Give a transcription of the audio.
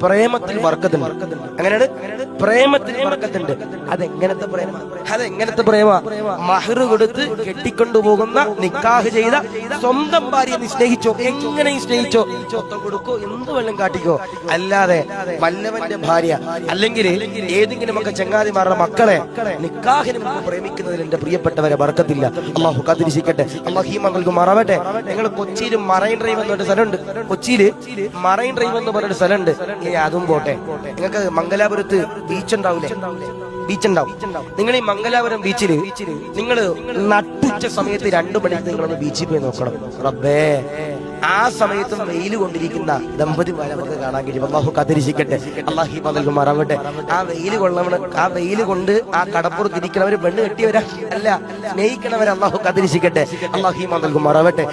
പ്രേമത്തിൽ ബർക്കത്തുണ്ട്. അങ്ങനെയാണ്, പ്രേമത്തിൽ ബർക്കത്തുണ്ട്. അതെങ്ങനത്തെ പ്രേമ? അതെങ്ങനത്തെ പ്രേമ? മഹ്റ് കൊടുത്ത് കെട്ടിക്കൊണ്ടുപോകുന്ന, നിക്കാഹ് ചെയ്ത സ്വന്തം ഭാര്യയെ നീ സ്നേഹിച്ചോ, എങ്ങനെയും സ്നേഹിച്ചോ, സ്വത്തം കൊടുക്കോ, എന്ത് വെള്ളം കാട്ടിക്കോ. അല്ലാതെ വല്ലവന്റെ ഭാര്യ അല്ലെങ്കിൽ ഏതെങ്കിലും ഒക്കെ ചങ്ങാതിമാരുടെ മക്കളെ നിക്കാഹിന് മുമ്പ് പ്രേമിക്കുന്നതിൽ എന്റെ പ്രിയപ്പെട്ടവരെ ബർക്കത്തില്ല. അള്ളാഹു കാത്തിരിക്കട്ടെ, അള്ളാഹു ഈമാൻ നൽകുമാറാവട്ടെ. നിങ്ങൾ കൊച്ചിയിൽ മറൈൻ ഡ്രൈവ് എന്നൊരു സ്ഥലമുണ്ട്. കൊച്ചിയിൽ മറൈൻ ഡ്രൈവ് എന്ന് പറഞ്ഞൊരു സ്ഥലമുണ്ട്. ഇനി അതും പോട്ടെ, നിങ്ങൾക്ക് മംഗലാപുരത്ത് ബീച്ച് ഉണ്ടാവില്ലേ? ബീച്ച് ഉണ്ടാവും. നിങ്ങൾ ഈ മംഗലാപുരം ബീച്ചിൽ നിങ്ങൾ നട്ടുച്ച സമയത്ത് 2 മണിക്ക് നിങ്ങളൊന്ന് ബീച്ചിൽ പോയി നോക്കണം. റബ്ബേ, ആ സമയത്തും വെയിൽ കൊണ്ടിരിക്കുന്ന ദമ്പതിമാരെ നമുക്ക് കാണാൻ കഴിയും. അള്ളാഹു കാത്തിരിക്കട്ടെ, അള്ളാഹു ഈമാൻ നൽകുമാറാവട്ടെ. ആ വെയിൽ കൊള്ളവണ്, ആ വെയിൽ കൊണ്ട് ആ കടപ്പുറത്തിരിക്കണവര് പെണ്ണ് കെട്ടിയവരാ അല്ല, സ്നേഹിക്കണവരെ അള്ളാഹു കാത്തിരിക്കട്ടെ, അള്ളാഹു ഈമാൻ നൽകുമാറാവട്ടെ.